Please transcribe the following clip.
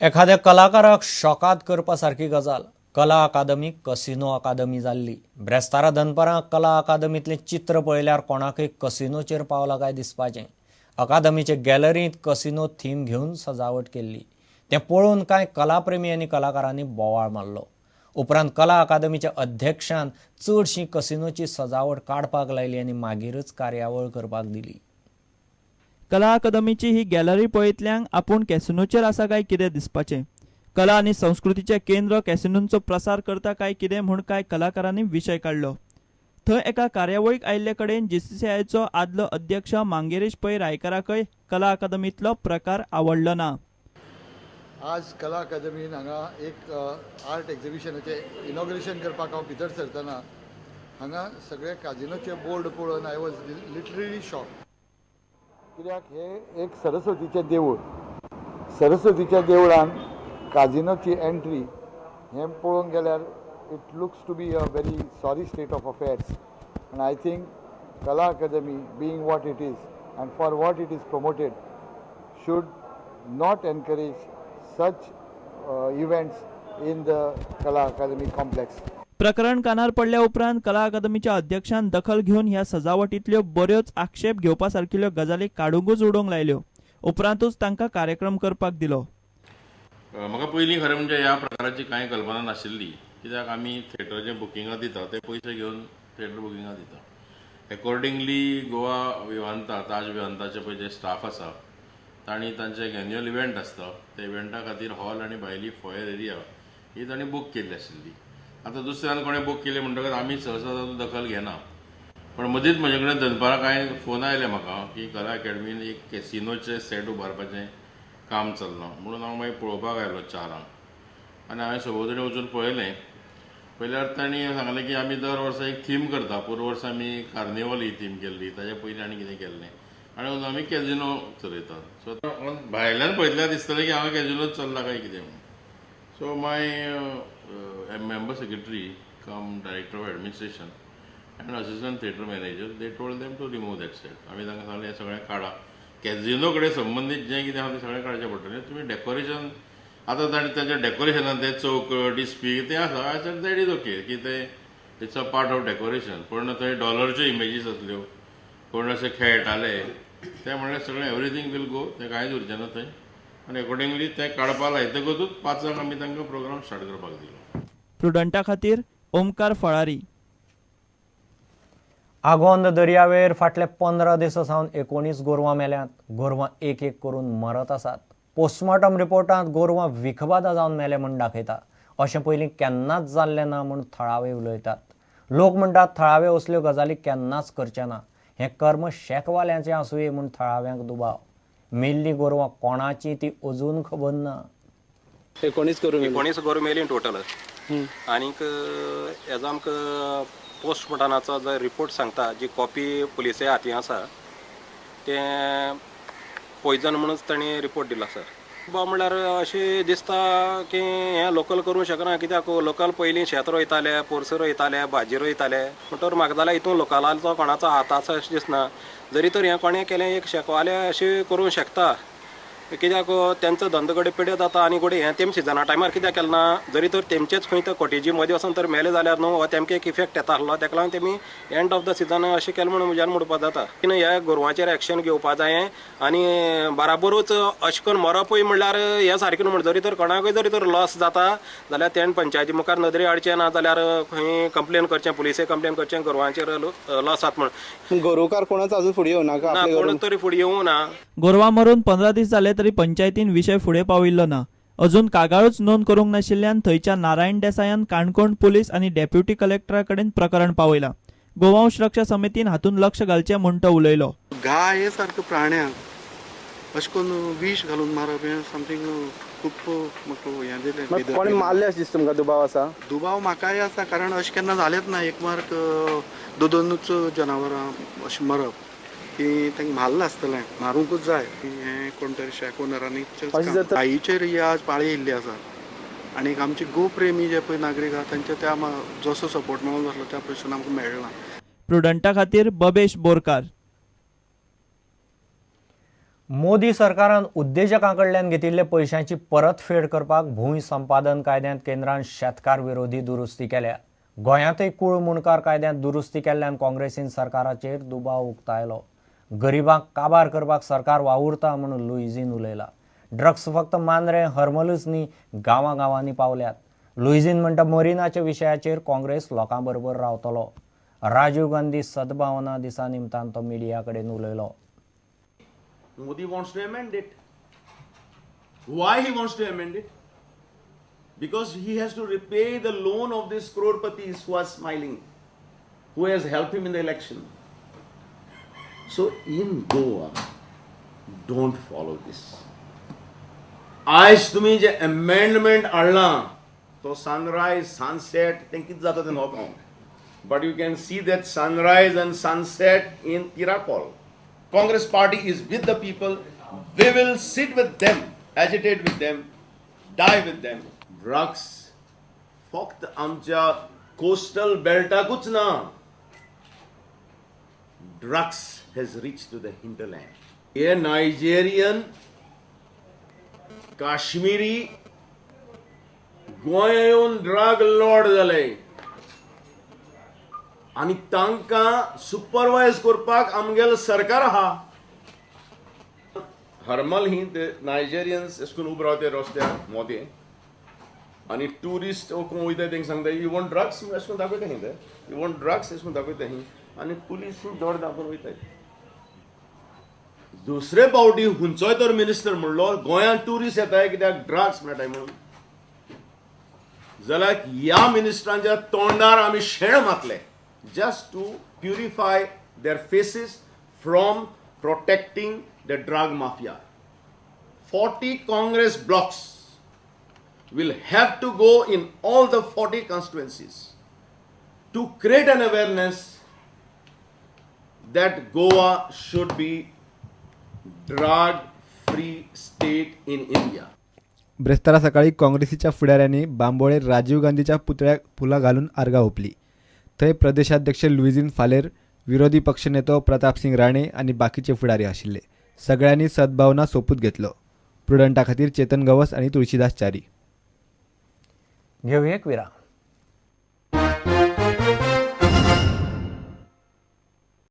एखाद्या कलाकाराक शॉकात करपासारकी गजाल कला अकादमी कसिनो अकादमी जाल्ली। ब्रेस्तारा दनपारां कला अकादमीतलें चित्र पळयल्यार कोणाकय कसिनोचेर पावला काय दिसपाचें। अकादमीचे गॅलरींत कसिनो थीम घेवन सजावट केल्ली। तें पळोवन कांय कलाप्रेमी आनी कलाकारांनी बोवाळ मारलो। उपरांत कला अकादमीच्या अध्यक्षान चडशी कसिनोची सजावट काडपाक लायली आनी मागीरच कार्यावळ करपाक दिली। कला अकादमीची ही गॅलरी पळयतल्यांक आपूण कॅसिनोचेर आसा काय कितें दिसपाचें। कला आनी संस्कृतीचे केंद्र कॅसिनोंचो प्रसार करता काय कितें म्हूण कांय कलाकारांनी विशय काडलो। थंय एका कार्यावळीक आयिल्ले कडेन JCCIचो आदलो अध्यक्ष मांगेरेश पै रायकाराकय कला अकादमींतलो प्रकार आवडलो ना। आज कला अकादमीन हांगा एक आर्ट एक्झिबिशनाचे इनॉग्रेशन करपाक हांव भितर सरतना हांगा सगळे काजिनोचे बोर्ड पळोवन आय वॉज लिटरली शॉक। कित्याक हे एक सरस्वतीचें देवूळ, सरस्वतीच्या देवळान काजिनोची एंट्री हें पळोवंक गेल्यार it looks to be a very sorry state of affairs and I think Kala Akademi being what it is and for what it is promoted should not encourage such events in the Kala Academy complex. प्रकरण कानार पडल्या उपरांत कला अकादमीच्या अध्यक्षान दखल घेवन ह्या सजावटींतल्यो बऱ्योच आक्षेप घेवपासारकिल्यो गजाली काडूंकूच उडोवंक लायल्यो। उपरांतूच तांकां कार्यक्रम करपाक दिलो। म्हाका पयलीं खरें म्हणजे ह्या प्रकाराची कांय कल्पना नाशिल्ली, कित्याक आमी थिएटराचें बुकिंगां दिता ते पयशे घेवन थिएटर बुकिंगां दिता। एकॉर्डिंगली गोवा विमानता ताज विमानताचे पळय जे स्टाफ आसा तांणी तांचे एक एन्युअल इव्हेंट आसता त्या इव्हेंटा खातीर हॉल आनी भायली फॉयर एरिया ही तांणी बूक केल्ली आशिल्ली। आतां दुसऱ्यान कोणें बूक केली म्हणटकच आमी सहसा तातूंत दखल घेना, पण मदींच म्हजे कडेन दनपारां कांय फोन आयले म्हाका की कला अकॅडमीन एक कॅसिनोचे सेट उबारपाचें काम चल्लां म्हणून हांव मागीर पळोवपाक आयलो 4 आनी हांवें सभोवतणी वचून पळयल्यार तांणी सांगलें की आमी दर वर्सा एक थीम करता। पूर्व वर्सा आमी कार्निवल ही थीम केल्ली, ताचे पयलीं आनी कितें केल्लें आनी आमी कॅजिनो चलयतात। सो भायल्यान पळयतल्यार दिसतलें की हांगा कॅजिनोच चल्ला काय कितें म्हणून। So my member secretary cum director of administration and assistant theatre manager they told them to remove that set. आमी तांकां सांगलें हें सगळें काडा, कॅजिनो कडेन संबंदीत जें कितें आहा तें सगळें काडचें पडटलें। तुमी डेकोरेशन आतां ताणें ताच्या डेकोरेशनान तें चौकट इस्पी तें आसा, I said that is okay की तें it's a part of decoration. पूण थंय डॉलरच्यो इमेजीस आसल्यो, कोण अशे खेळटाले ते म्हणल्यार सगळें एवरीथींग वील गो, तें कांयच उरचें ना थंय। आनी अकॉर्डिंगली तें काडपा लायतकूच 5 आमी तांकां प्रोग्राम स्टार्ट करपाक दिलो। प्रुडंटा खातीर ओमकार फळारी। आगोंद दर्यावेळेर फाटले 15 दिसां सावन 19 गोरवां मेल्यांत। गोरवां एक एक करून मरत आसात। पोस्टमॉर्टम रिपोर्टांत गोरवां विखबादा जावन मेले म्हूण दाखयता। अशें पयलीं केन्नाच जाल्लें ना म्हूण थळावे उलयतात। लोक म्हणटात थळावे असल्यो गजाली केन्नाच करचे ना, हें कर्म शेकवाल्यांचें आसूंये म्हूण थळाव्यांक दुबाव। मेल्लीं गोरवां कोणाची ती अजून खबर ना। 19 गोरवां मेली टोटल आनीक हेजो आमकां पोस्टमॉर्टमाचो जो रिपोर्ट सांगता, जी कॉपी पुलिसे हाती आसा तें पॉयझन म्हणूनच तांणी रिपोर्ट दिला सर। म्हणल्यार अशें दिसता की हें लोकल करूंक शकना, कित्याक लोकल पयलीं शेत रोयताले, पोरसूं रोयताले, भाजी रोयताले, म्हणटकर म्हाका जाल्यार हितून लोकलाचो कोणाचो हात आसा अशें दिसना। जरी तर हें कोणें केलें एक शेकवाले अशें करूंक शकता, कित्याक तेंचो धंदो घडये पिड्यो जाता आनी घडये हें तेम सिजना टायमार कित्याक केलें ना। जरी तर तेमचेच खंय तर कॉटेजी मदीं वचून तर मेले जाल्यार न्हू हो तेमकां एक इफेक्ट येता आसलो, तेका लागून तेमी एंड ऑफ द सिजन अशें केलें म्हणून म्हज्यान म्हणपाक जाता। ह्या गोरवांचेर एक्शन घेवपा जायें आनी बराबरूच अशें करून मरपूय म्हणल्यार हें सारकें न्हू। जरी तर कोणाकूय जरी तर लॉस जाता जाल्यार तेणें पंचायती मुखार नदरे हाडचें ना, जाल्यार खंय कंप्लेन करचें, पुलिसे कंप्लेन करचें गोरवांचेर लॉस जाता म्हण। गोरोवकार कोणाच अजून फुडें येवं नाका, कोणूच तरी फुडें येवं ना। गोरवां मरून 15 दीस जाले तरी पंचायतीन विशय फुडें पाविल्लो ना। अजून कागाळूच नोंद करूंक नाशिल्ल्यान थंयच्या नारायण देसायान काणकोण पुलीस आनी डेप्युटी कलेक्टरा कडेन प्रकरण पावयलां। गोवंश रक्षा समितीन हातूंत लक्ष घालचें म्हूण तो उलयलो। गाय हे सारकें प्राण्याक अशें करून विश घालून मारप हें समथींग खूब म्हाका हें दिलें। कोणी मारले अशें दिसता तुमकां? दुबाव आसा? दुबाव म्हाकाय आसा, कारण अशें केन्ना जालेंच ना। एक मार्क दोनूच जनावरां अशें मरप की तांकां मारलें आसतलें, मारूंकूच जाय। हें कोण तरी शेक ओनरांनी गायीचेर ही आज पाळी येयल्ली आसा आनीक आमचे गोप्रेमी जे पळय नागरीक आहा तांचे त्या जसो सपोर्ट मेळूंक जाय त्या पयसून आमकां मेळना। प्रुडंटा खातीर बबेश बोरकार। मोदी सरकारान उद्देजकांकडल्यान घेतिल्ले पैशांची परतफेड करपाक भूंय संपादन कायद्यांत केंद्रान शेतकार विरोधी दुरुस्ती केल्या. गोंयांतय कूळ मुणकार कायद्यांत दुरुस्ती केल्ल्यान काँग्रेसीन सरकाराचेर दुबाव उक्तायलो. गरिबांक काबार करपाक सरकार वावुरता म्हणून लुईझीन उलयला. ड्रग्स फक्त मांद्रे हरमलूच न्ही, गांवांनी पावल्यात. लुईझीन म्हणटा मरिनाच्या विशयाचेर काँग्रेस लोकां बरोबर रावतलो. राजीव गांधी सद्भावना दिसा निमतान तो मिडिया कडेन उलयलो. Modi wants to amend it. Why he wants to amend it? Because he has to repay the loan of these crorpatis who are smiling, who has helped him in the election. So in Goa, don't follow this. आज तुम्ही जे amendment हाडला तो sunrise, sunset, तें कितें जाता तें नको. But you can see that sunrise and sunset in Tiracol. Congress party is with the people. We will sit with them, agitate with them, die with them. Drugs फक्त आमच्या coastal beltakuch ना. Drugs has reached to the hinterland. A Nigerian, Kashmiri, गोंया येवन drug Lord जाले आनी तांकां सुपरवायज करपाक आमगेलो सरकार आहा. हरमल ही ते नायजेरियन्स एश करून उबे रावते रस्त्यार मोदे आनी ट्युरिस्ट कोण वयता तेंकां सांगता यू वॉन्ट ड्रग्स एश करून दाखयता ही ते यू वॉन्ट ड्रग्स एश करून दाखयता ही आनी पुलीस दोर दाखोवन वयताय. दुसरे फावटी खंयचोय तर मिनिस्टर म्हणलो गोंयांत ट्युरिस्ट येताय कित्याक ड्रग्स मेळटाय म्हणून जाल्यार ह्या मिनिस्टरांच्या तोंडार आमी शेण मारले. Just to purify their faces from protecting the drug mafia. 40 Congress blocks will have to go in all the 40 constituencies to create an awareness that Goa should be drug-free state in India. ब्रेस्तारा सकाळी काँग्रेसीच्या फुडाऱ्यांनी बांबोळे राजीव गांधीच्या पुतळ्याक फुलां घालून आर्गां ओंपली. थंय प्रदेशाध्यक्ष लुईझीन फालेर, विरोधी पक्षनेतो प्रताप सिंग राणे आनी बाकीचे फुडारी आशिल्ले. सगळ्यांनी सद्भावना सोपूत घेतलो. प्रुडंटा खातीर चेतन गवस आनी तुळशीदास च्यारी. घेवया एक विराम.